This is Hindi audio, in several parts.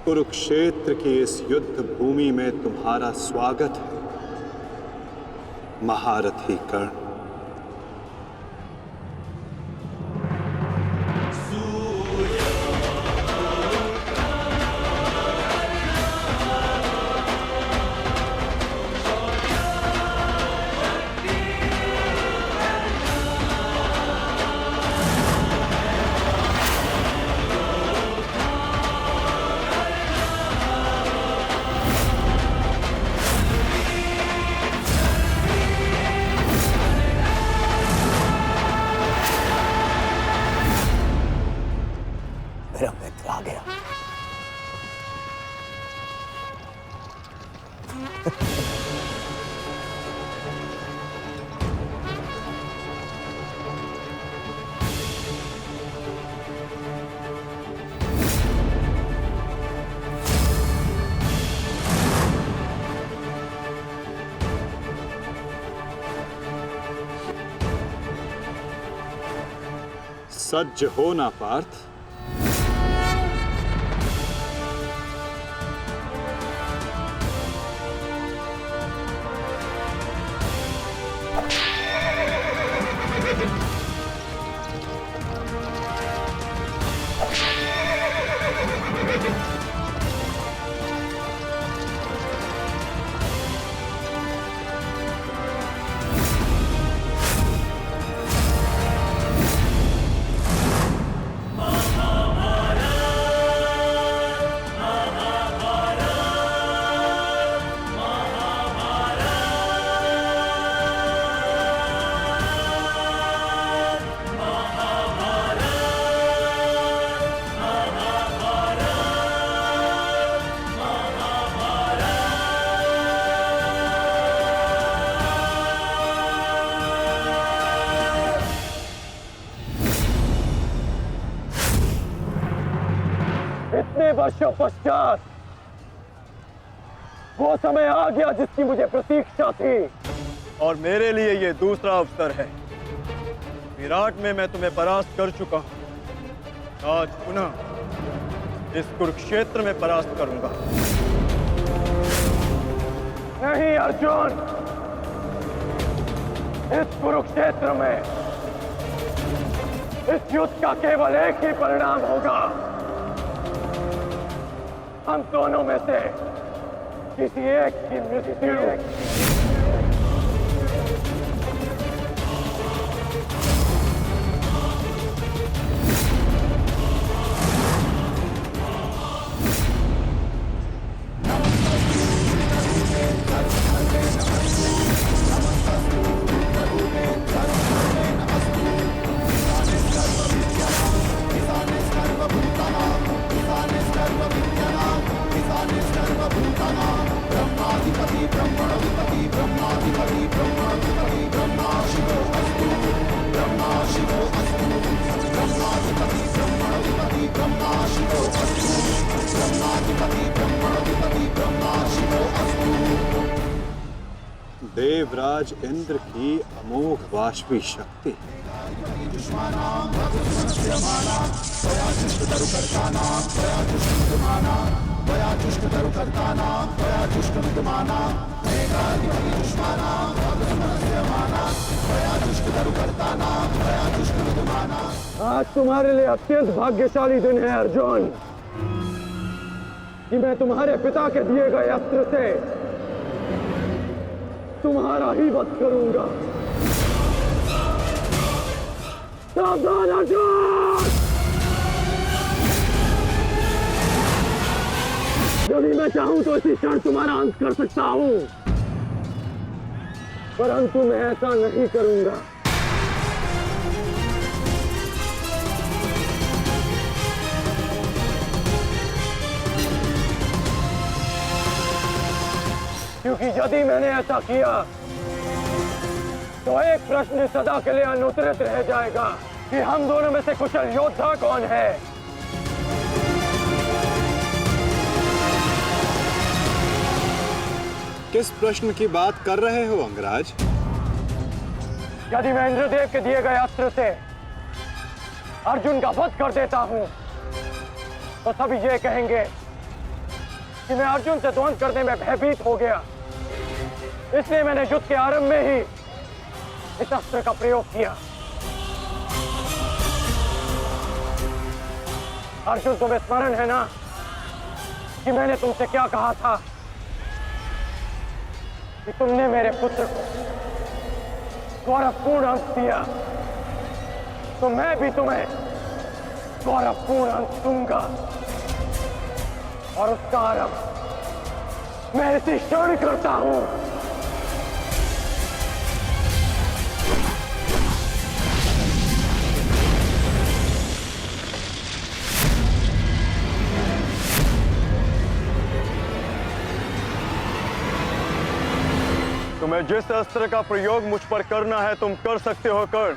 कुरुक्षेत्र की इस युद्ध भूमि में तुम्हारा स्वागत है, महारथी कर्ण। मेरा मित्र आ गया। सज्ज हो ना पार्थ? इतने वर्षों पश्चात वो समय आ गया जिसकी मुझे प्रतीक्षा थी, और मेरे लिए ये दूसरा अवसर है। विराट में मैं तुम्हें परास्त कर चुका हूं, आज पुनः इस कुरुक्षेत्र में परास्त करूंगा। नहीं अर्जुन, इस कुरुक्षेत्र में इस युद्ध का केवल एक ही परिणाम होगा। हम दोनों में से किसी एक की मृत्यु। देवराज इंद्र की अमोघ वाष्पी शक्ति। आज तुम्हारे लिए अत्यंत भाग्यशाली दिन है अर्जुन, कि मैं तुम्हारे पिता के दिए गए अस्त्र से तुम्हारा ही वध करूंगा। सावधान अर्जुन! यदि मैं चाहूं तो इसी क्षण तुम्हारा अंत कर सकता हूं, परंतु मैं ऐसा नहीं करूंगा। क्योंकि यदि मैंने ऐसा किया तो एक प्रश्न सदा के लिए अनुत्तरित रह जाएगा कि हम दोनों में से कुशल योद्धा कौन है। किस प्रश्न की बात कर रहे हो अंगराज? यदि मैं इंद्रदेव के दिए गए अस्त्र से अर्जुन का वध कर देता हूं तो सभी ये कहेंगे कि मैं अर्जुन से ध्वंस करने में भयभीत हो गया। इसलिए मैंने युद्ध के आरंभ में ही इस अस्त्र का प्रयोग किया। अर्जुन, तुम्हें स्मरण है ना कि मैंने तुमसे क्या कहा था कि तुमने मेरे पुत्र को गौरवपूर्ण अंश दिया, तो मैं भी तुम्हें गौरवपूर्ण अंश दूंगा। और उसका आरंभ मैं इसी क्षण करता हूं। तुम्हें जिस अस्त्र का प्रयोग मुझ पर करना है तुम कर सकते हो कर्ण,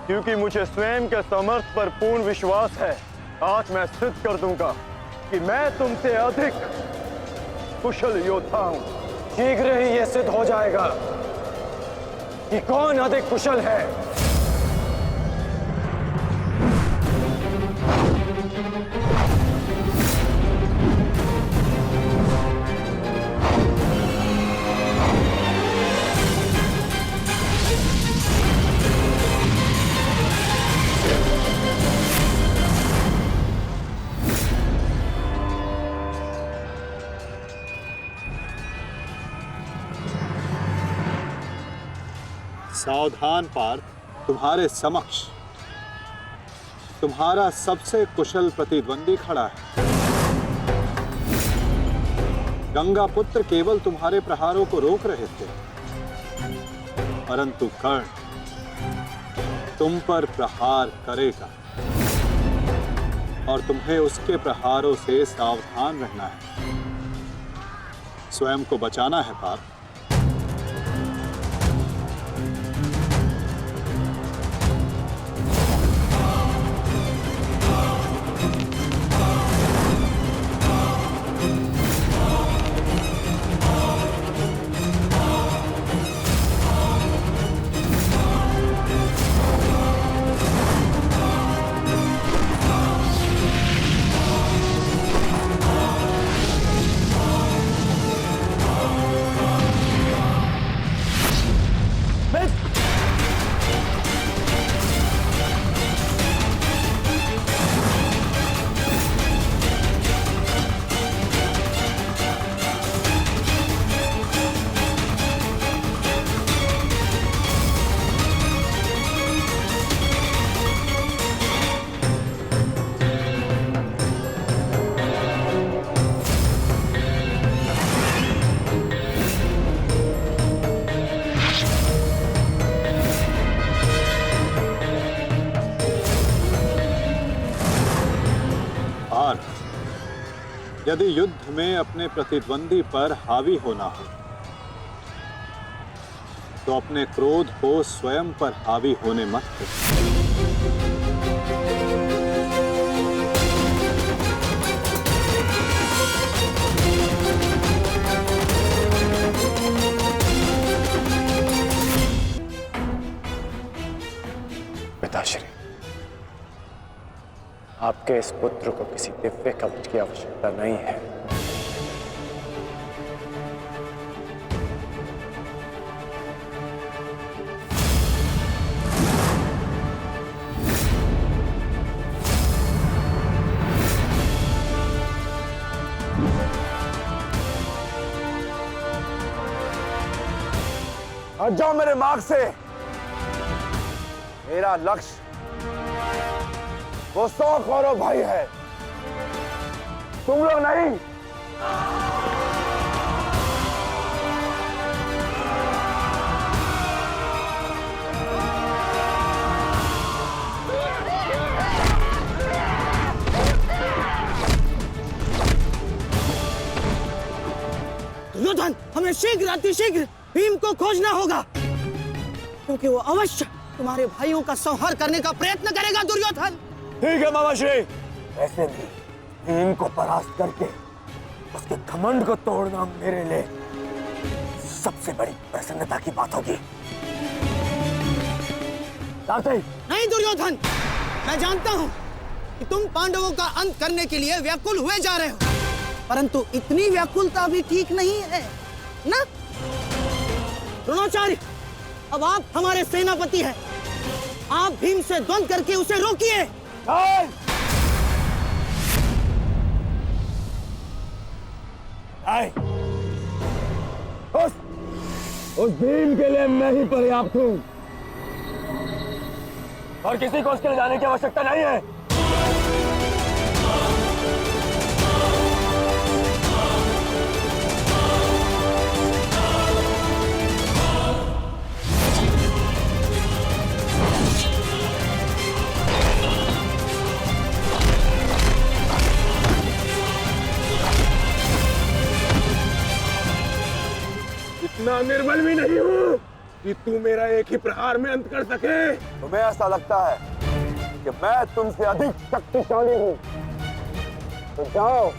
क्योंकि मुझे स्वयं के समर्थ पर पूर्ण विश्वास है। आज मैं सिद्ध कर दूंगा कि मैं तुमसे अधिक कुशल योद्धा हूं। शीघ्र ही यह सिद्ध हो जाएगा कि कौन अधिक कुशल है। सावधान पार्थ, तुम्हारे समक्ष तुम्हारा सबसे कुशल प्रतिद्वंदी खड़ा है। गंगा पुत्र केवल तुम्हारे प्रहारों को रोक रहे थे, परंतु कर्ण तुम पर प्रहार करेगा और तुम्हें उसके प्रहारों से सावधान रहना है। स्वयं को बचाना है पार्थ। यदि युद्ध में अपने प्रतिद्वंदी पर हावी होना हो तो अपने क्रोध को स्वयं पर हावी होने मत दो। पिताश्री, आपके इस पुत्र को किसी दिव्य कवच की आवश्यकता नहीं है। हट जाओ मेरे मार्ग से। मेरा लक्ष्य वो 100 कौरव भाई है, तुम लोग नहीं। दुर्योधन, हमें शीघ्र अतिशीघ्र भीम को खोजना होगा, क्योंकि वो अवश्य तुम्हारे भाइयों का संहार करने का प्रयत्न करेगा। दुर्योधन, ठीक है मामाश्री। वैसे भी भीम को परास्त करके उसके घमंड को तोड़ना मेरे लिए सबसे बड़ी प्रसन्नता की बात होगी। नहीं दुर्योधन, मैं जानता हूं कि तुम पांडवों का अंत करने के लिए व्याकुल हुए जा रहे हो, परंतु इतनी व्याकुलता भी ठीक नहीं है ना? द्रोणाचार्य, अब आप हमारे सेनापति हैं। आप भीम से द्वंद्व करके उसे रोकिए। उस भीम के लिए मैं ही पर्याप्त हूं और किसी को उसके लिए जाने की आवश्यकता नहीं है। इतना निर्बल भी नहीं हूँ कि तू मेरा एक ही प्रहार में अंत कर सके। तुम्हें ऐसा लगता है कि मैं तुमसे अधिक शक्तिशाली हूं, तो जाओ,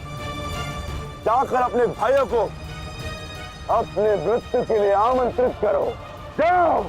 जाकर अपने भाइयों को अपने मृत्यु के लिए आमंत्रित करो। जाओ।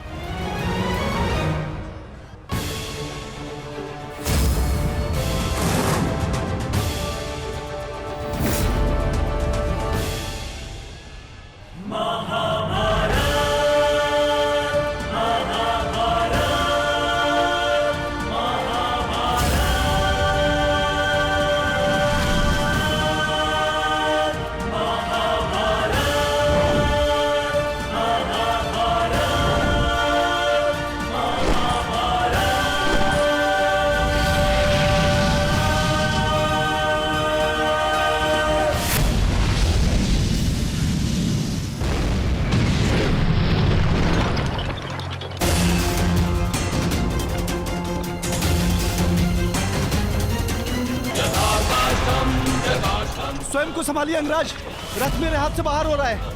स्वयं को संभालिए अंगराज, रथ मेरे हाथ से बाहर हो रहा है।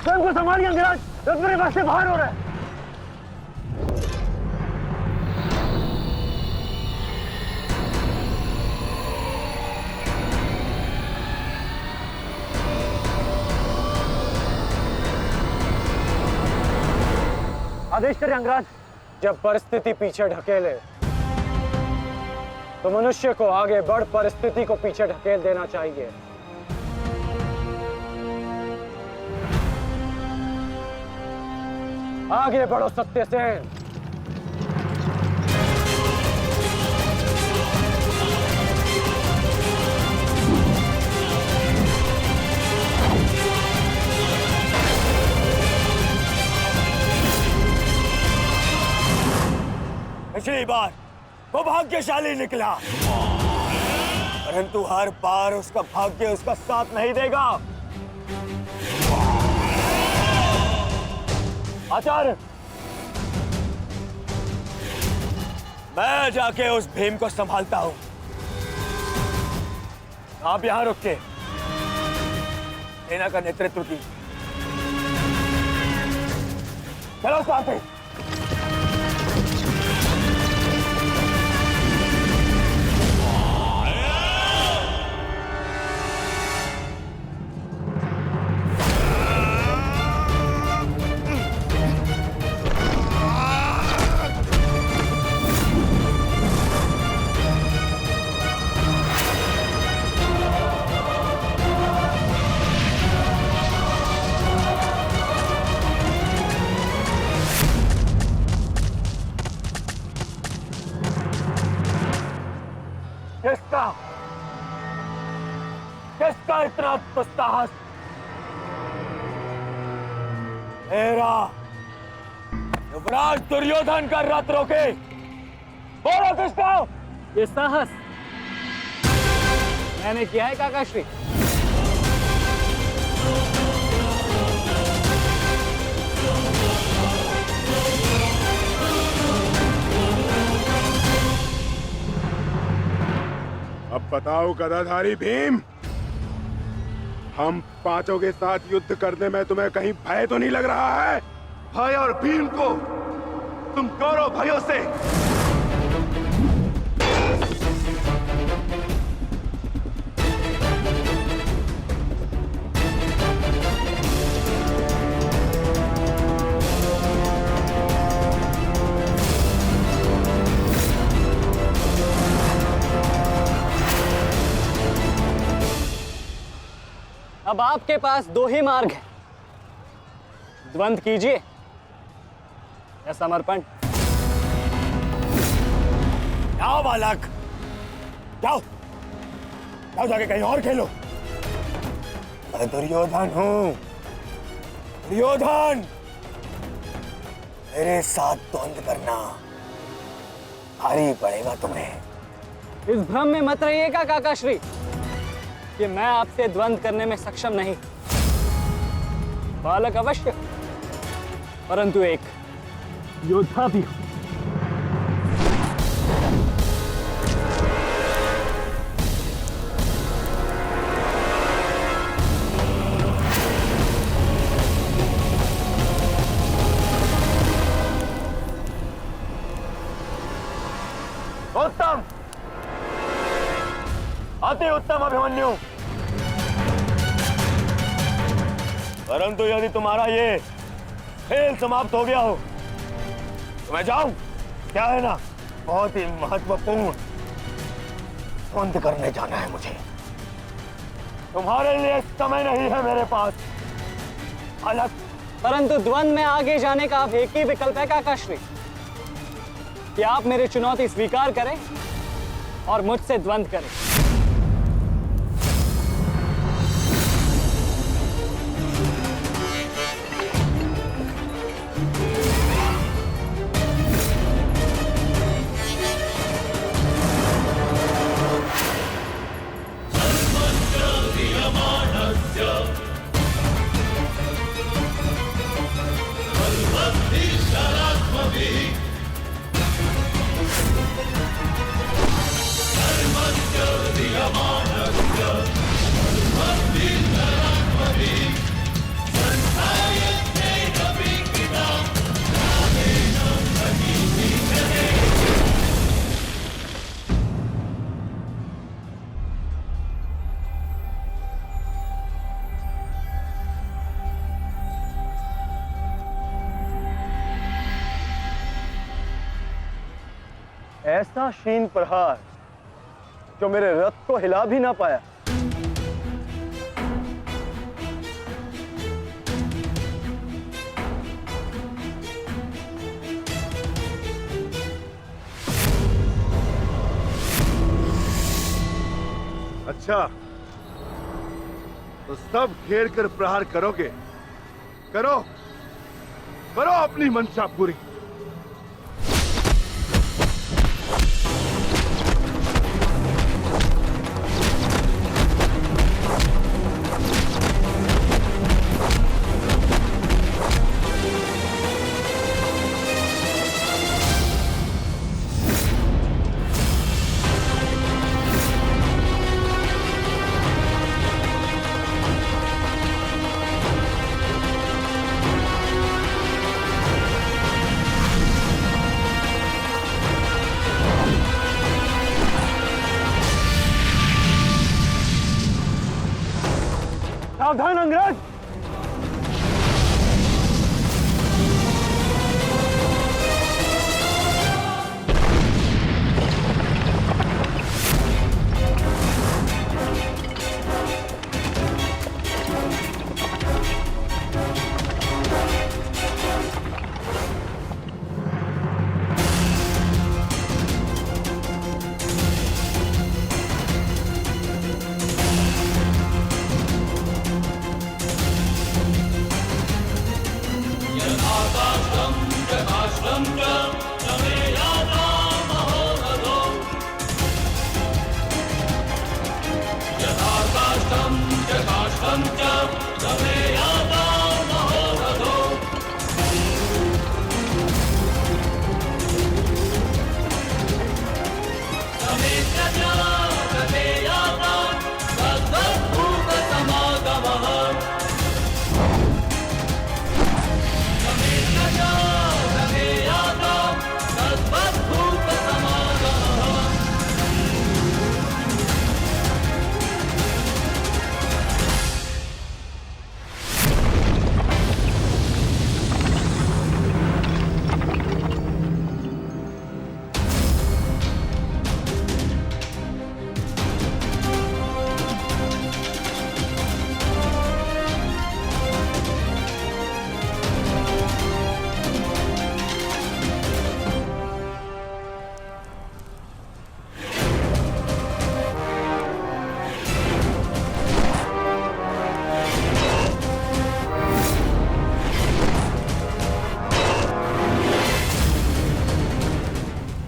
स्वयं को संभालिए अंगराज, रथ मेरे पास से बाहर हो रहा है। आदेश करें अंगराज। जब परिस्थिति पीछे ढकेले तो मनुष्य को आगे बढ़ परिस्थिति को पीछे ढकेल देना चाहिए। आगे बढ़ो सत्यसेन। पिछली बार वो भाग्यशाली निकला, परंतु हर बार उसका भाग्य उसका साथ नहीं देगा। आचार्य, मैं जाके उस भीम को संभालता हूं। आप यहां रुक के सेना का नेतृत्व की। चलो साथी। तेरा? किसका इतना दुस्साहस? मेरा युवराज दुर्योधन का रथ रोके। बोलो किसका? ये साहस मैंने किया है काकाश्री। अब बताओ गदाधारी भीम, हम पांचों के साथ युद्ध करने में तुम्हें कहीं भय तो नहीं लग रहा है? भाई और भीम को तुम कौरव भाइयों से अब आपके पास दो ही मार्ग है, द्वंद्व कीजिए या समर्पण। जाओ बालक, जाओ जाओ, जाके कहीं और खेलो। मैं दुर्योधन हूं, दुर्योधन। मेरे साथ द्वंद्व करना भारी पड़ेगा तुम्हें। इस भ्रम में मत रहिएगा काकाश्री कि मैं आपसे द्वंद्व करने में सक्षम नहीं। बालक अवश्य, परंतु एक योद्धा भी हूं। उत्तम, अति उत्तम अभिमन्यु। परंतु यदि तुम्हारा ये खेल समाप्त हो गया हो तो मैं जाऊं? क्या है ना, बहुत ही महत्वपूर्ण द्वंद्व करने जाना है मुझे। तुम्हारे लिए समय नहीं है मेरे पास। अलग, परंतु द्वंद्व में आगे जाने का अब एक ही विकल्प है काकाश्री, कि आप मेरी चुनौती स्वीकार करें और मुझसे द्वंद्व करें। ऐसा शीन प्रहार जो मेरे रथ को हिला भी ना पाया। अच्छा, तो सब घेर कर प्रहार करोगे? करो करो अपनी मंशा पूरी। सावधान अंग्रेज!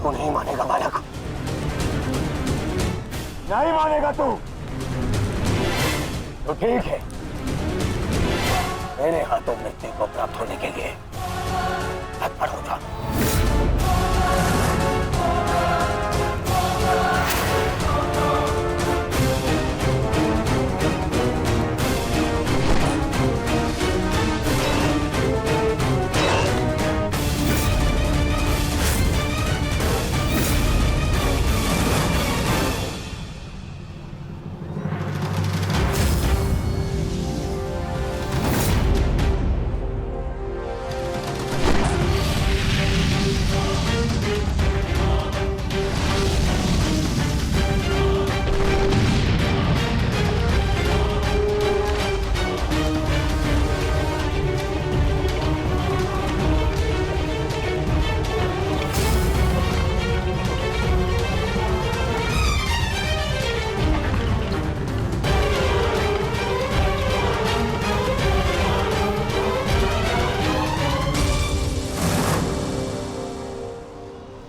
तू नहीं मानेगा बालक, नहीं मानेगा तू? तो ठीक है, मेरे हाथों मृत्यु को प्राप्त होने के लिए तत्पर हो जा।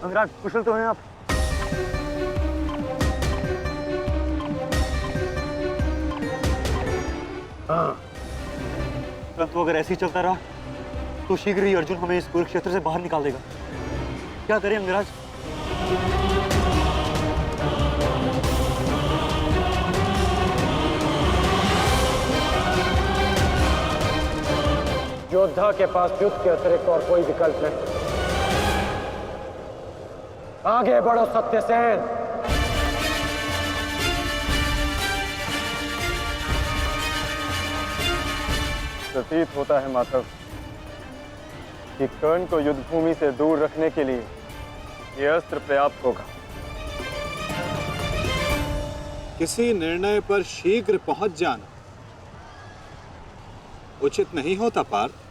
अंगराज, कुशल तो हैं आप? हाँ। परंतु अगर ऐसे ही चलता रहा तो शीघ्र ही अर्जुन हमें इस कुरुक्षेत्र से बाहर निकाल देगा। क्या करें अंगराज? योद्धा के पास युद्ध के अतिरिक्त और कोई विकल्प नहीं। आगे बढ़ो सत्यसेन। प्रतीत होता है माधव कि कर्ण को युद्ध भूमि से दूर रखने के लिए यह अस्त्र पर्याप्त होगा। किसी निर्णय पर शीघ्र पहुंच जाना उचित नहीं होता पार्थ।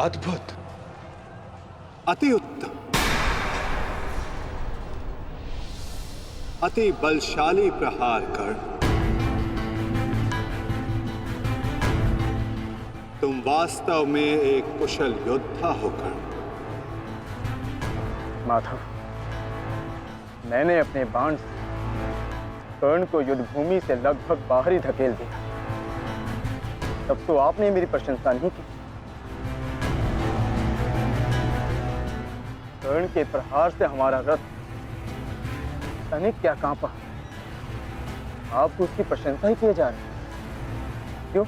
अद्भुत, अति उत्तम, अति बलशाली प्रहार कर्ण। तुम वास्तव में एक कुशल योद्धा हो कर्ण। माधव, मैंने अपने बाण से कर्ण को युद्ध भूमि से लगभग बाहर ही धकेल दिया। तब तो आपने मेरी प्रशंसा नहीं की। कर्ण के प्रहार से हमारा रथ तनिक क्या कांपा। आप तो उसकी प्रशंसा ही किए जा रहे हैं। क्यों?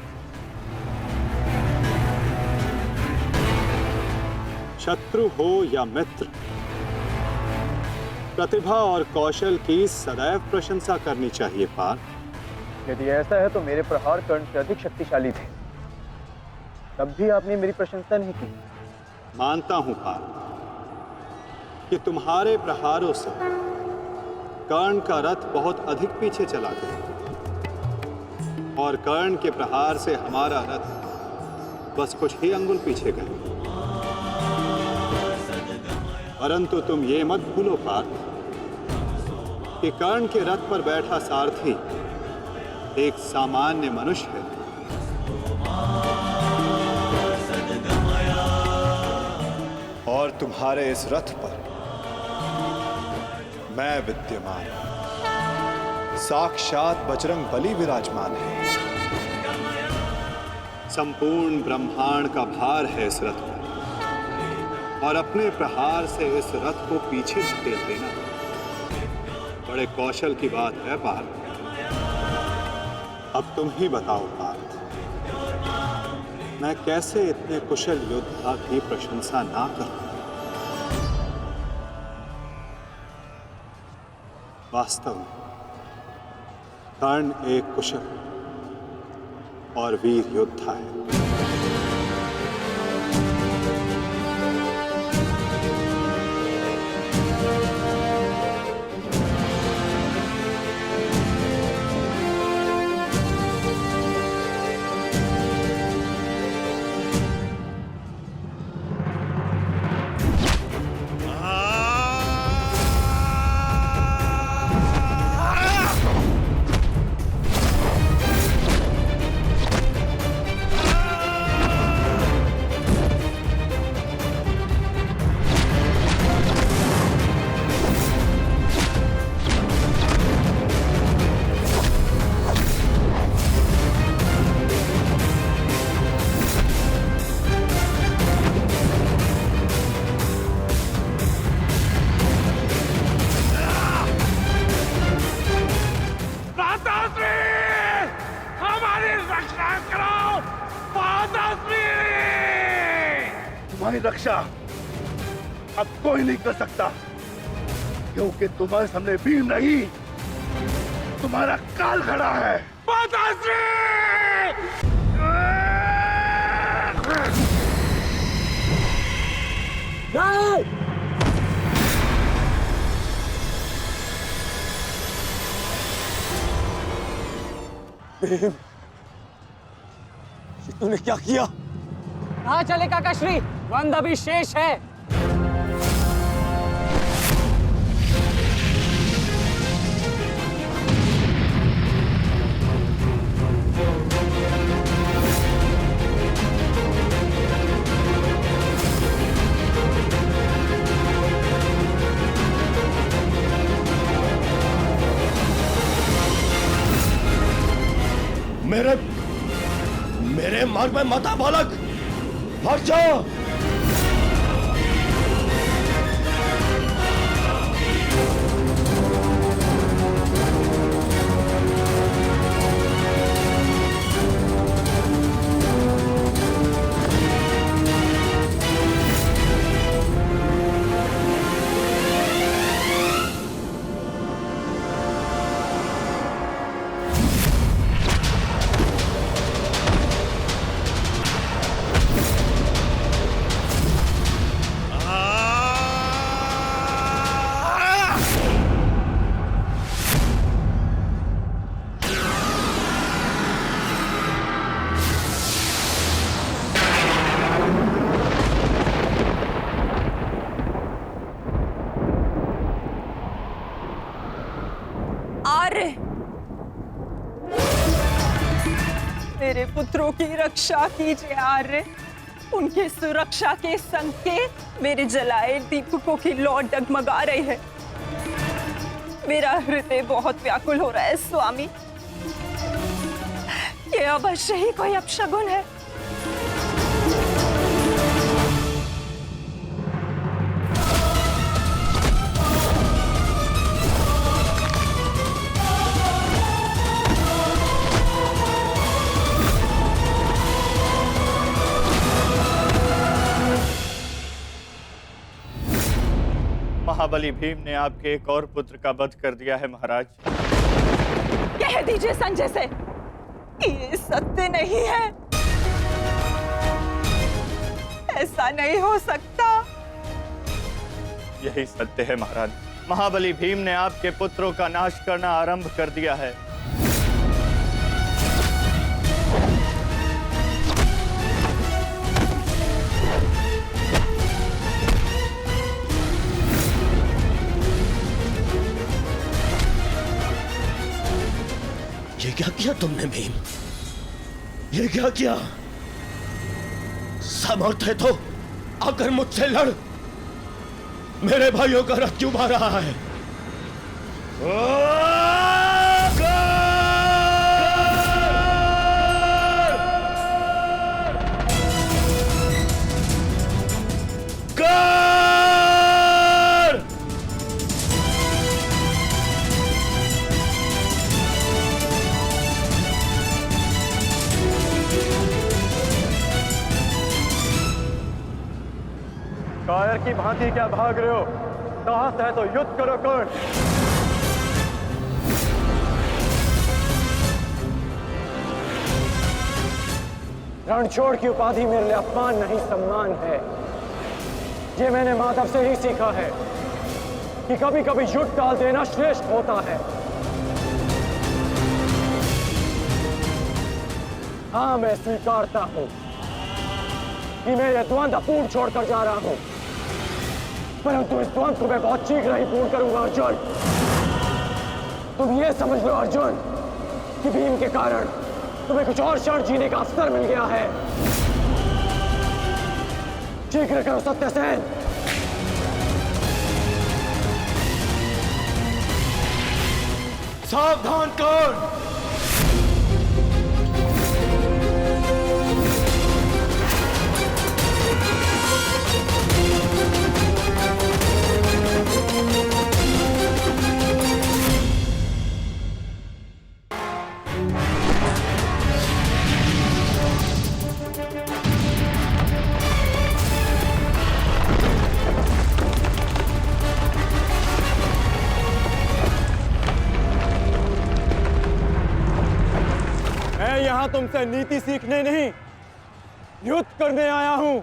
शत्रु हो या मित्र, प्रतिभा और कौशल की सदैव प्रशंसा करनी चाहिए पार्थ। यदि ऐसा है तो मेरे प्रहार कर्ण से अधिक शक्तिशाली थे, तब भी आपने मेरी प्रशंसा नहीं की। मानता हूं पार्थ कि तुम्हारे प्रहारों से कर्ण का रथ बहुत अधिक पीछे चला गया और कर्ण के प्रहार से हमारा रथ बस कुछ ही अंगुल पीछे गया। परंतु तुम ये मत भूलो पार्थ कि कर्ण के रथ पर बैठा सारथी एक सामान्य मनुष्य है। और तुम्हारे इस रथ पर मैं विद्यमान हूं। साक्षात बजरंग बली विराजमान है। संपूर्ण ब्रह्मांड का भार है इस रथ पर। और अपने प्रहार से इस रथ को पीछे धकेल देना बड़े कौशल की बात है पार्थ। अब तुम ही बताओ पार्थ, मैं कैसे इतने कुशल योद्धा की प्रशंसा ना करूं? वास्तव में कर्ण एक कुशल और वीर योद्धा है। तुम्हारी रक्षा अब कोई नहीं कर सकता, क्योंकि तुम्हारे सामने भीम नहीं, तुम्हारा काल खड़ा है। नहीं! भीम, ये तूने क्या किया? कहाँ चले काकाश्री? द्वंद अभी शेष है। मेरे मार्ग में मत आ बालक, हट जाओ। मेरे पुत्रों की रक्षा कीजिए आर्य। उनके सुरक्षा के संकेत मेरे जलाए दीपकों की लौ डगमगा रही है। मेरा हृदय बहुत व्याकुल हो रहा है स्वामी। ये अवश्य ही कोई अपशगुन है। महाबली भीम ने आपके एक और पुत्र का वध कर दिया है महाराज। कह दीजिए संजय से, ये सत्य नहीं है। ऐसा नहीं हो सकता। यही सत्य है महाराज। महाबली भीम ने आपके पुत्रों का नाश करना आरंभ कर दिया है। ये क्या किया तुमने भीम? ये क्या किया? समर्थ है तो आकर मुझसे लड़। मेरे भाइयों का रथ क्यों भाग रहा है? कर! की भांति क्या भाग रहे हो? साहस है तो युद्ध करो कर्ण। रणछोड़ की उपाधि मेरे लिए अपमान नहीं सम्मान है। ये मैंने माधव से ही सीखा है कि कभी कभी युद्ध टाल देना श्रेष्ठ होता है। हाँ, मैं स्वीकारता हूं कि मैं ये द्वंद्व अपूर्ण छोड़कर जा रहा हूं, परंतु इस द्वंद्व को मैं बहुत शीघ्र ही पूर्ण करूंगा अर्जुन। तुम ये समझ लो अर्जुन कि भीम के कारण तुम्हें कुछ और क्षण जीने का अवसर मिल गया है। शीघ्र करो सत्यसेन। सावधान कर्ण। मैं यहां तुमसे नीति सीखने नहीं, युद्ध करने आया हूं।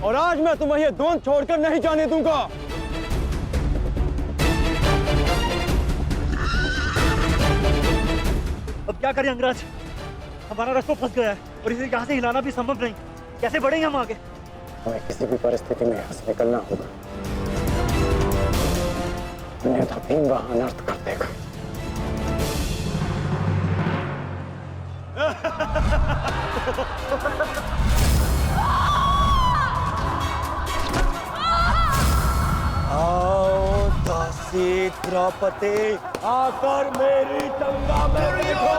और आज मैं तुम्हें यह द्वंद्व छोड़कर नहीं जाने दूंगा। अब क्या करें अंगराज? हमारा रास्ता फंस गया है और इसे यहाँ से हिलाना भी संभव नहीं। कैसे बढ़ेंगे हम आगे? हमें किसी भी परिस्थिति में यहाँ से निकलना होगा, अन्यथा भीम वहां अनर्थ कर देगा। आओ दासी द्रौपदी, आकर मेरी टंगा में देखो।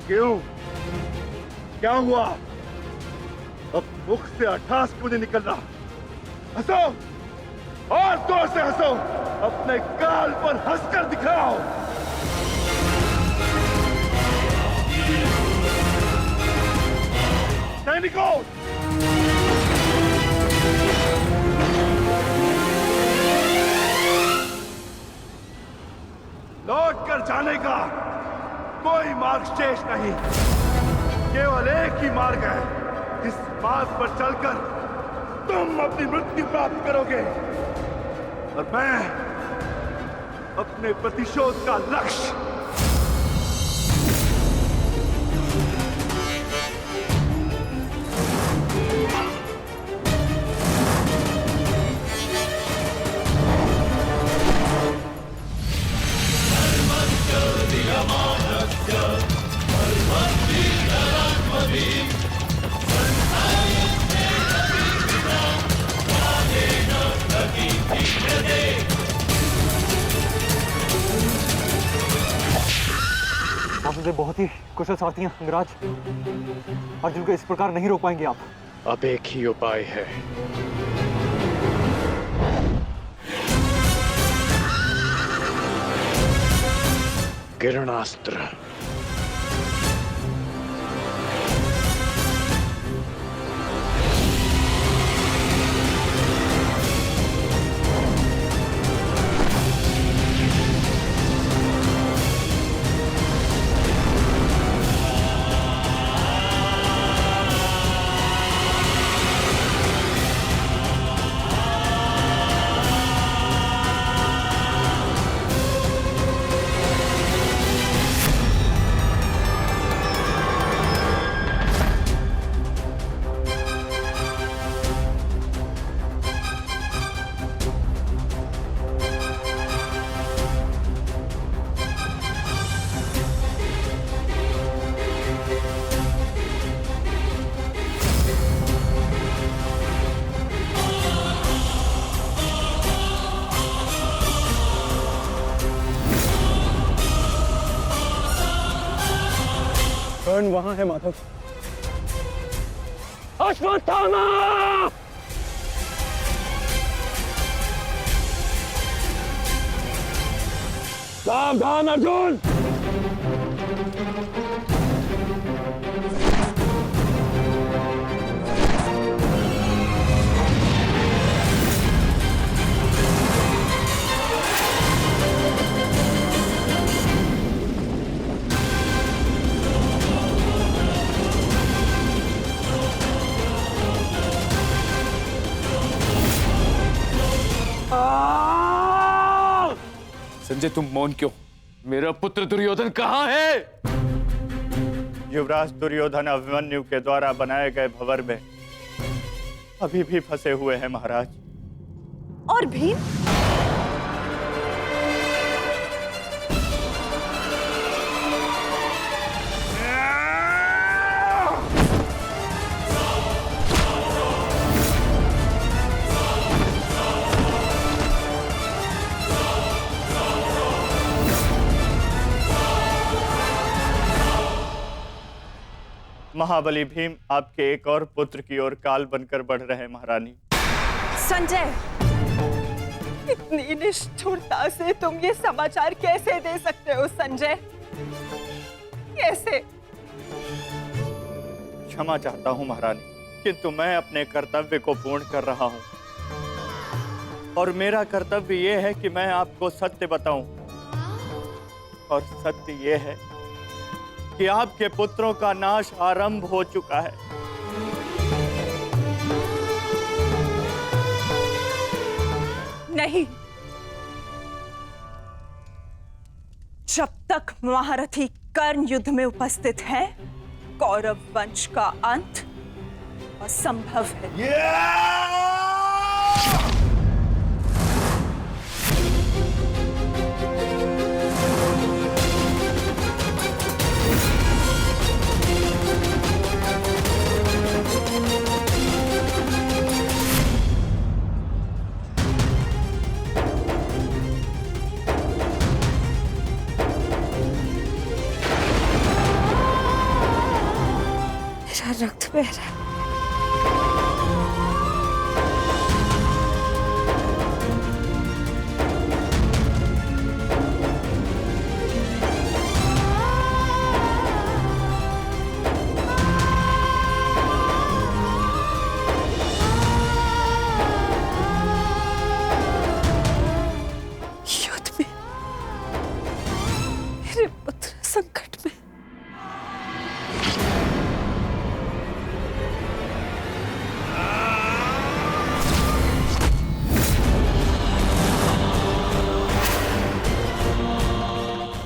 क्यों? क्या हुआ? अब मुख से अट्ठास क्यों नहीं निकल रहा? हंसो और जोर से हंसो, अपने गाल पर हंसकर दिखाओ। सैनिकों, लौट कर जाने का कोई मार्ग शेष नहीं, केवल एक ही मार्ग है। इस मार्ग पर चलकर तुम अपनी मृत्यु प्राप्त करोगे और मैं अपने प्रतिशोध का लक्ष्य आप मुझे बहुत ही कुशल सारथी हैं अंगराज। अर्जुन को इस प्रकार नहीं रोक पाएंगे आप। अब एक ही उपाय है। किरणास्त्र। कर्ण वहां है माधव। अश्वत्थामा! सावधान अर्जुन। संजय तुम मौन क्यों? मेरा पुत्र दुर्योधन कहाँ है? युवराज दुर्योधन अभिमन्यु के द्वारा बनाए गए भंवर में अभी भी फंसे हुए हैं महाराज। और भीम? महाबली भीम आपके एक और पुत्र की ओर काल बनकर बढ़ रहे हैं महारानी। संजय, इतनी निष्ठुरता से तुम ये समाचार कैसे दे सकते हो संजय? कैसे? क्षमा चाहता हूं महारानी, किंतु मैं अपने कर्तव्य को पूर्ण कर रहा हूं और मेरा कर्तव्य यह है कि मैं आपको सत्य बताऊं। और सत्य यह है कि आपके पुत्रों का नाश आरंभ हो चुका है। नहीं, जब तक महारथी कर्ण युद्ध में उपस्थित है, कौरव वंश का अंत असंभव है। रक्त बह रहा है। युद्ध में मेरे पुत्र संकट में।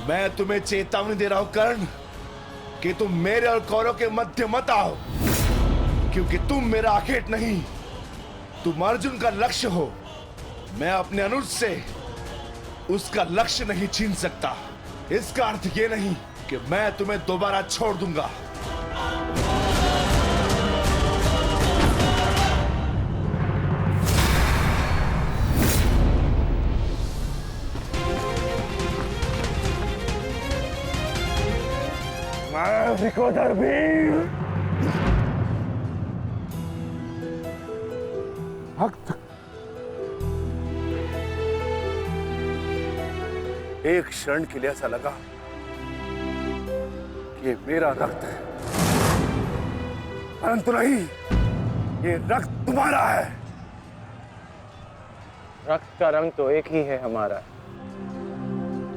मैं तुम्हें चेतावनी दे रहा हूं कर्ण कि तुम मेरे और कौरव के मध्य मत आओ, क्योंकि तुम मेरा आखेट नहीं, तुम अर्जुन का लक्ष्य हो। मैं अपने अनुज से उसका लक्ष्य नहीं छीन सकता। इसका अर्थ ये नहीं कि मैं तुम्हें दोबारा छोड़ दूंगा। विकोधर भीम, भक्त, एक क्षण के लिए ऐसा लगा कि ये मेरा रक्त है, परंतु नहीं, ये रक्त तुम्हारा है। रक्त का रंग तो एक ही है हमारा,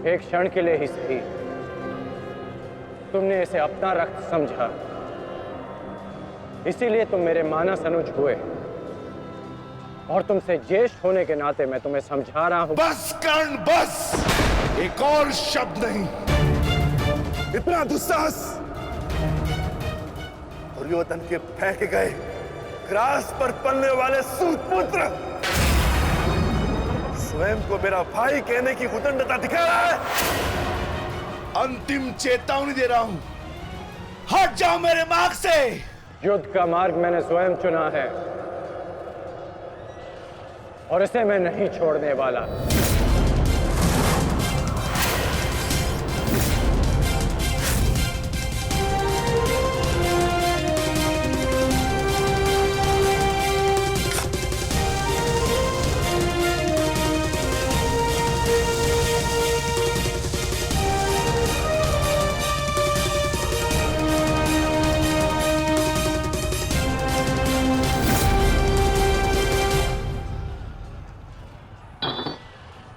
एक क्षण के लिए ही सही। तुमने इसे अपना रक्त समझा, इसीलिए तुम मेरे मानस अनुज हुए, और तुमसे ज्येष्ठ होने के नाते मैं तुम्हें समझा रहा हूं। बस कर्ण बस, एक और शब्द नहीं। इतना दुस्साहस दुर्योधन के फेंके गए ग्रास पर पलने वाले सूतपुत्र स्वयं को मेरा भाई कहने की उदंडता दिखा रहा है। अंतिम चेतावनी दे रहा हूं, हट जाओ मेरे मार्ग से। युद्ध का मार्ग मैंने स्वयं चुना है और इसे मैं नहीं छोड़ने वाला।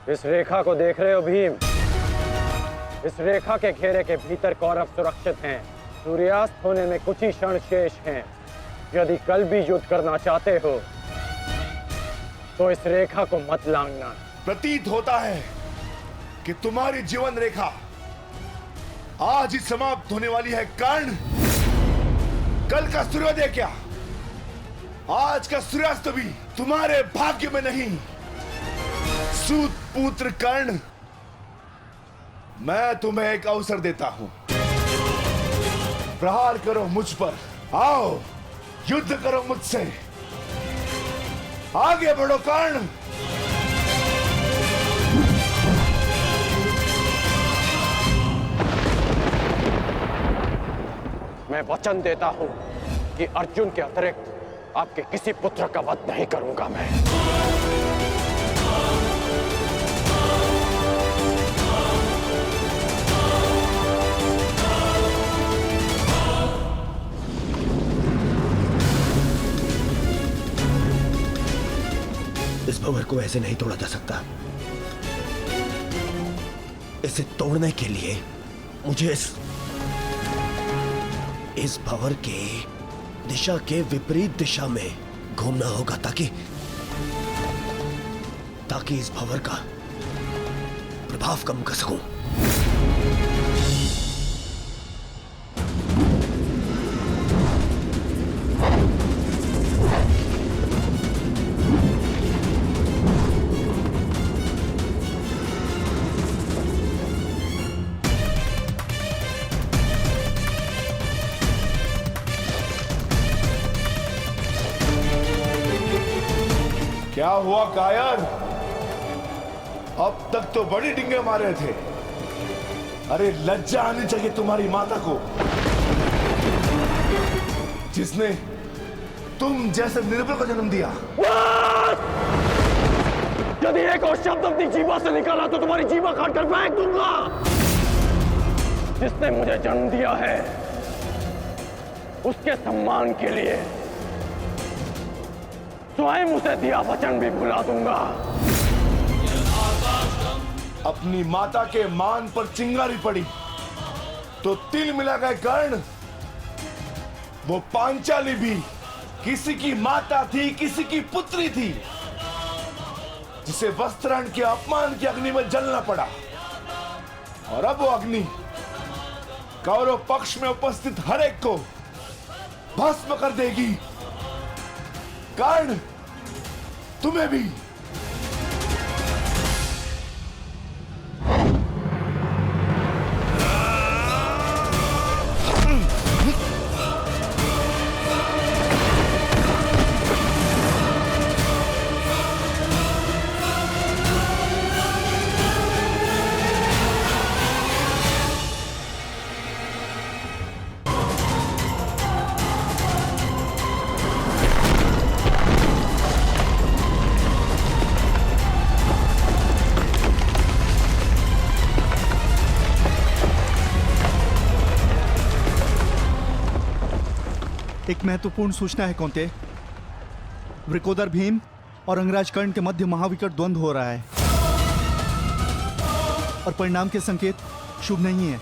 इस रेखा को देख रहे हो भीम? इस रेखा के घेरे के भीतर कौरव सुरक्षित हैं। सूर्यास्त होने में कुछ ही क्षण शेष हैं। यदि कल भी युद्ध करना चाहते हो तो इस रेखा को मत लांघना। प्रतीत होता है कि तुम्हारी जीवन रेखा आज ही समाप्त होने वाली है कर्ण। कल का सूर्योदय क्या, आज का सूर्यास्त भी तुम्हारे भाग्य में नहीं। सूत पुत्र कर्ण, मैं तुम्हें एक अवसर देता हूं। प्रहार करो मुझ पर, आओ युद्ध करो मुझसे। आगे बढ़ो कर्ण। मैं वचन देता हूं कि अर्जुन के अतिरिक्त आपके किसी पुत्र का वध नहीं करूंगा मैं। इस भंवर को ऐसे नहीं तोड़ा जा सकता। इसे तोड़ने के लिए मुझे इस भंवर के दिशा के विपरीत दिशा में घूमना होगा ताकि इस भंवर का प्रभाव कम कर सकूं। क्या हुआ कायर? अब तक तो बड़ी डिंगे मारे थे। अरे लज्जा आनी चाहिए तुम्हारी माता को, जिसने तुम जैसे निर्बल को जन्म दिया। यदि एक और शब्द अपनी जीवा से निकाला तो तुम्हारी जीवा काट कर फेंक दूंगा। जिसने मुझे जन्म दिया है उसके सम्मान के लिए स्वयं उसे दिया वचन भी भुला दूंगा। अपनी माता के मान पर चिंगारी पड़ी तो तिल मिला गए कर्ण। वो पांचाली भी किसी की माता थी, किसी की पुत्री थी, जिसे वस्त्राण के अपमान की अग्नि में जलना पड़ा। और अब वो अग्नि कौरव पक्ष में उपस्थित हर एक को भस्म कर देगी। कर्ण, तुम्हें भी। एक महत्वपूर्ण सूचना है कौंते। वृकोदर भीम और अंगराज कर्ण के मध्य महाविकट द्वंद्व हो रहा है और परिणाम के संकेत शुभ नहीं है।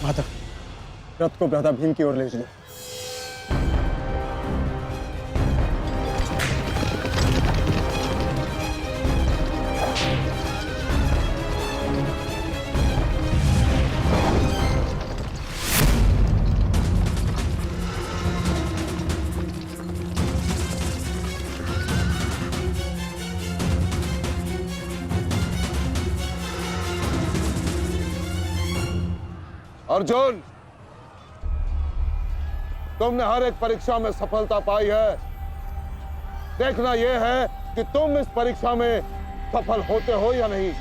माता, रथ को भ्राता भीम की ओर ले चलो। अर्जुन, तुमने हर एक परीक्षा में सफलता पाई है। देखना यह है कि तुम इस परीक्षा में सफल होते हो या नहीं।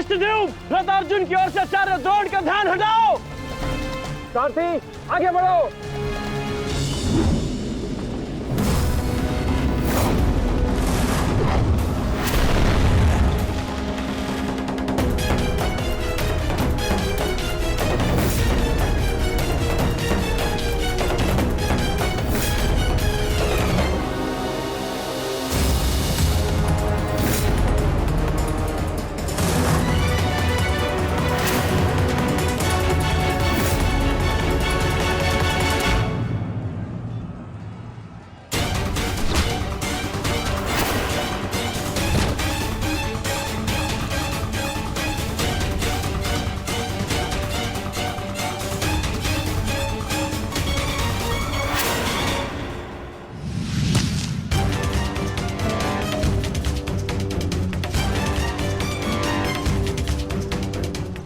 धृष्टद्युम्न, रथ अर्जुन की ओर से आचार्य द्रोण का ध्यान हटाओ। सारथी आगे बढ़ो।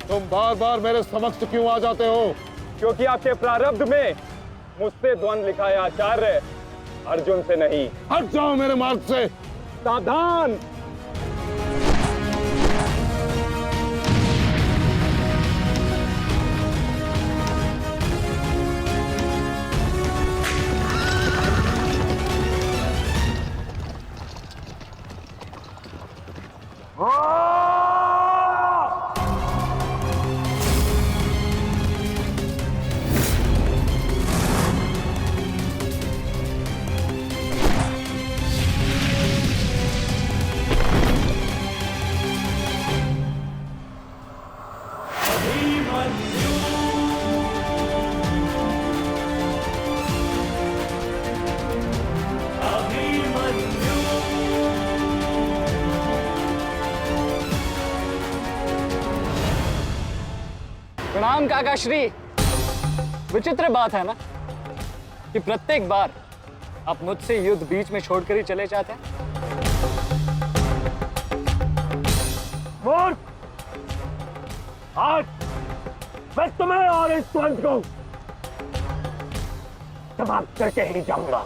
तुम बार बार मेरे समक्ष क्यों आ जाते हो? क्योंकि आपके प्रारब्ध में मुझसे द्वंद्व लिखा है आचार्य, अर्जुन से नहीं। हट जाओ मेरे मार्ग से। सावधान। प्रणाम काका श्री। विचित्र बात है ना कि प्रत्येक बार आप मुझसे युद्ध बीच में छोड़कर ही चले जाते हैं। मूर्ख! आज मैं तुम्हें और इस द्वंद्व को समाप्त करके ही जाऊंगा।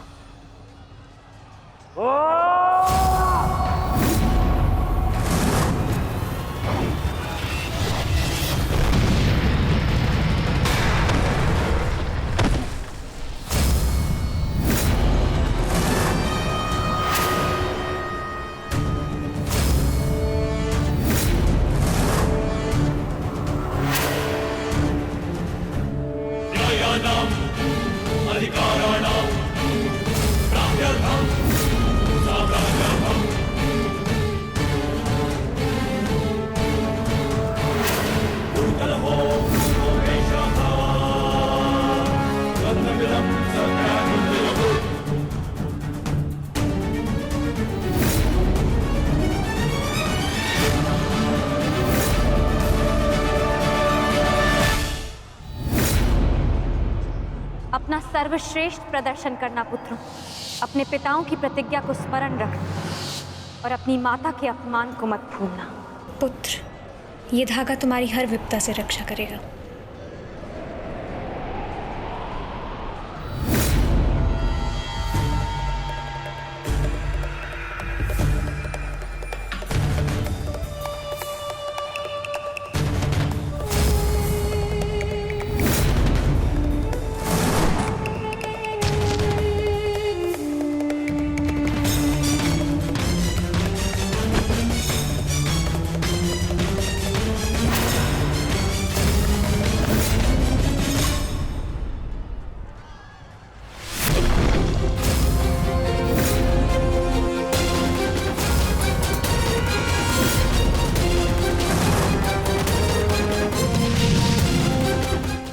अपना सर्वश्रेष्ठ प्रदर्शन करना पुत्रों। अपने पिताओं की प्रतिज्ञा को स्मरण रखना और अपनी माता के अपमान को मत भूलना। पुत्र, ये धागा तुम्हारी हर विपदा से रक्षा करेगा।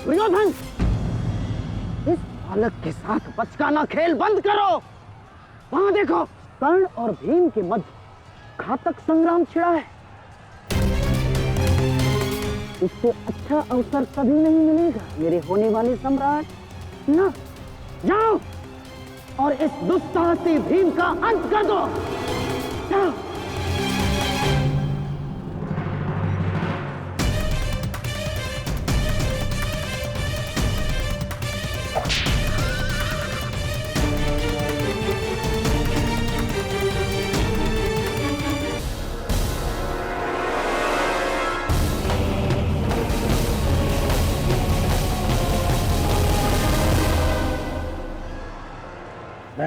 दुर्योधन, इस बालक के साथ बचकाना खेल बंद करो। वहां देखो, कर्ण और भीम के मध्य घातक संग्राम छिड़ा है। इससे अच्छा अवसर कभी नहीं मिलेगा मेरे होने वाले सम्राट। ना, जाओ और इस दुस्साहसी भीम का अंत कर दो। जाओ।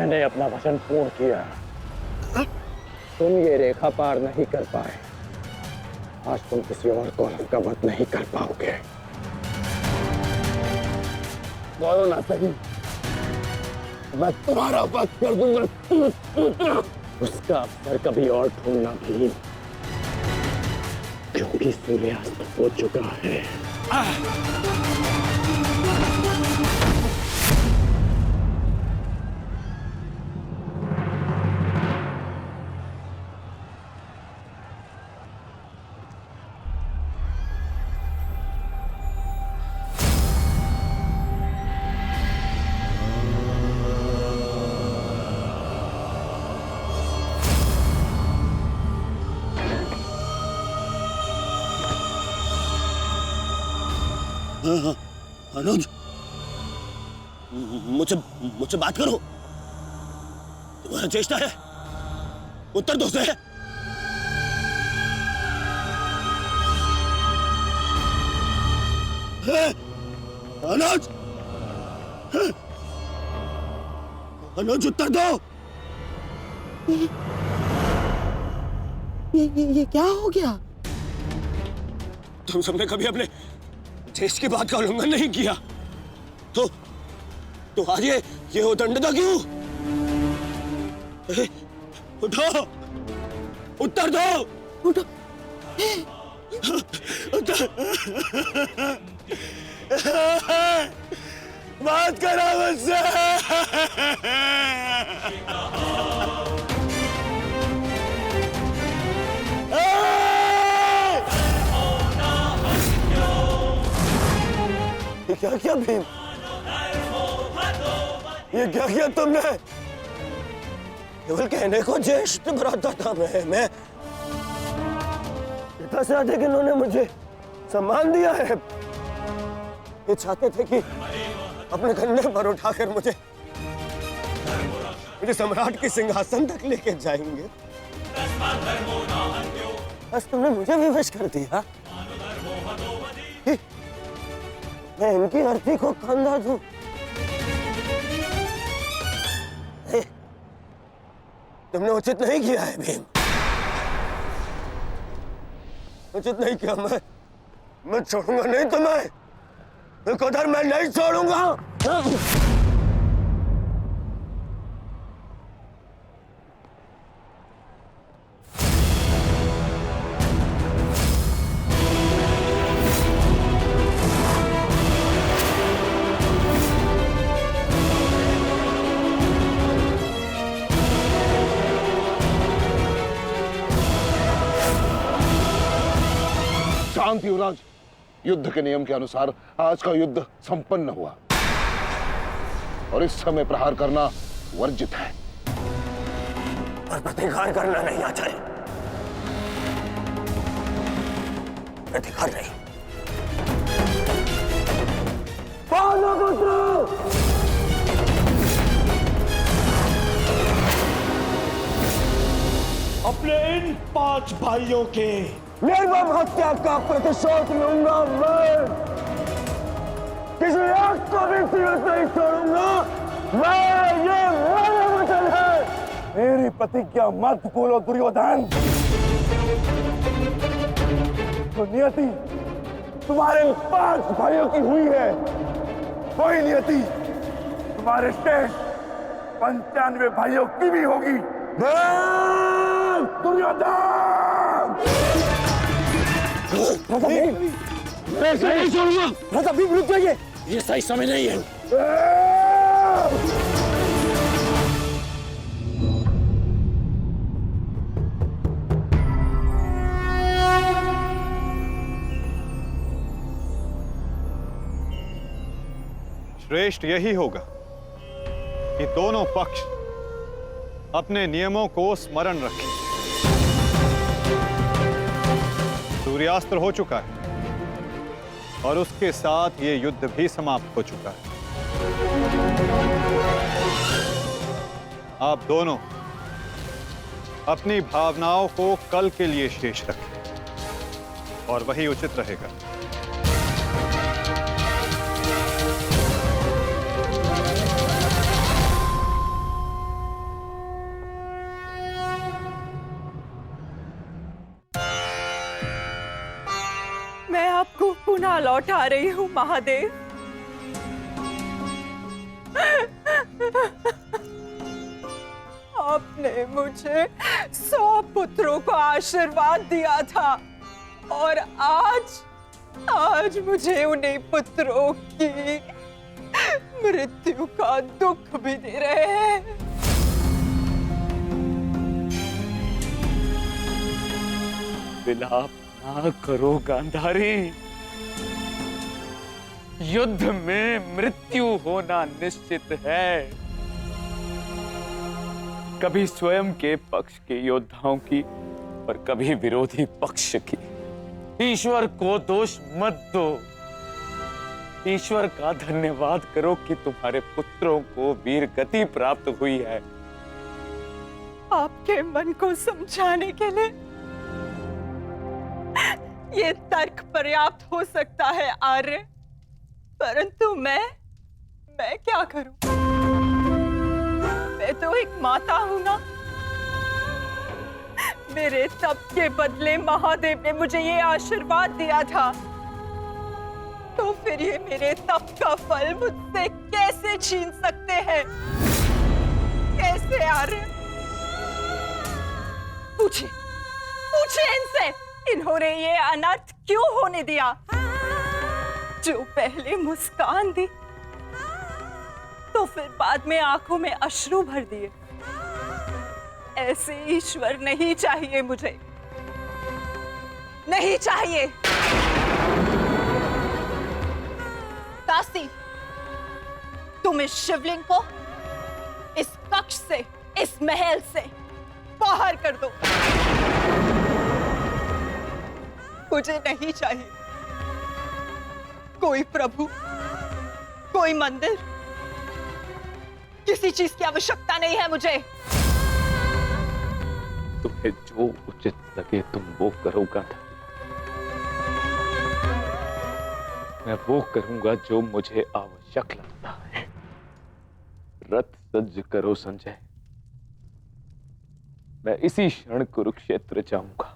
मैंने अपना वचन पूर्ण किया। तुम ये रेखा पार नहीं कर पाए, आज तुम किसी और कौरव का वध नहीं कर पाओगे। बोलो ना सही, मैं तुम्हारा वध कर दूंगा। उसका अवसर कभी और ढूंढना भी, क्योंकि सूर्यास्त हो चुका है। अनुज, मुझसे बात करो। तुम्हारा चेष्टा है, उत्तर दो से। अनुज, अनुज उत्तर दो। ये क्या हो गया? तुम सबने कभी अपने देश की बात का उल्लंघन नहीं किया, तो आज ये उदंडता क्यों? उठो, उत्तर दो। उठो। बात करो मुझसे। क्या क्या भीम, ये क्या किया तुमने? केवल कहने को ज्येष्ठ भ्राता था मैं पिता से अधिक इन्होंने मुझे सम्मान दिया है। ये चाहते थे कि अपने कंधे पर उठाकर मुझे सम्राट के सिंहासन तक लेके जाएंगे। बस तुमने मुझे विवश कर दिया। मैं इनकी अर्थी को कंधा दूं। तुमने उचित नहीं किया है भीम, उचित नहीं किया। मैं छोड़ूंगा नहीं तुम्हें, उधर मैं नहीं छोड़ूंगा। शांत युवराज, युद्ध के नियम के अनुसार आज का युद्ध संपन्न हुआ और इस समय प्रहार करना वर्जित है। पर प्रतिकार करना नहीं आता है। प्रतिकार नहीं। अपने इन 5 भाइयों के निर्मम हत्या का प्रतिशोध लूंगा मैं। किसी एक को भी जीवित नहीं छोड़ूंगा मैं। ये मेरा वचन है। मेरी प्रतिज्ञा मत भूलो दुर्योधन। तो नियति तुम्हारे 5 भाइयों की हुई है, वही नियति तुम्हारे शेष 95 भाइयों की भी होगी। दुर्योधन! मैं नहीं छोड़ूंगा। राजा भीम रुक जाइए, ये सही समय नहीं है। श्रेष्ठ यही होगा कि दोनों पक्ष अपने नियमों को स्मरण रखें। सूर्यास्त्र हो चुका है और उसके साथ ये युद्ध भी समाप्त हो चुका है। आप दोनों अपनी भावनाओं को कल के लिए शेष रखें और वही उचित रहेगा। मैं आपको पुनः लौटा रही हूँ महादेव। आपने मुझे 100 पुत्रों को आशीर्वाद दिया था और आज मुझे उन्हीं पुत्रों की मृत्यु का दुख भी दे रहे हैं। विलाप ना करो गांधारी। युद्ध में मृत्यु होना निश्चित है। कभी स्वयं के पक्ष के योद्धाओं की और कभी विरोधी पक्ष की। ईश्वर को दोष मत दो। ईश्वर का धन्यवाद करो कि तुम्हारे पुत्रों को वीर गति प्राप्त हुई है। आपके मन को समझाने के लिए ये तर्क पर्याप्त हो सकता है आर्य, परंतु मैं क्या करूं? मैं तो एक माता हूं ना। मेरे तप के बदले महादेव ने मुझे ये आशीर्वाद दिया था, तो फिर ये मेरे तप का फल मुझसे कैसे छीन सकते हैं? कैसे आर्य? पूछिए इनसे, इन्होंने ये अनर्थ क्यों होने दिया? जो पहले मुस्कान दी तो फिर बाद में आंखों में अश्रु भर दिए। ऐसे ईश्वर नहीं चाहिए मुझे, नहीं चाहिए। दासी, तुम इस शिवलिंग को इस कक्ष से, इस महल से बाहर कर दो। मुझे नहीं चाहिए कोई प्रभु, कोई मंदिर, किसी चीज की आवश्यकता नहीं है मुझे। तुम्हें जो उचित लगे तुम वो करो गांधारी। मैं वो करूंगा जो मुझे आवश्यक लगता है। रथ सज्ज करो संजय। मैं इसी क्षण कुरुक्षेत्र जाऊंगा।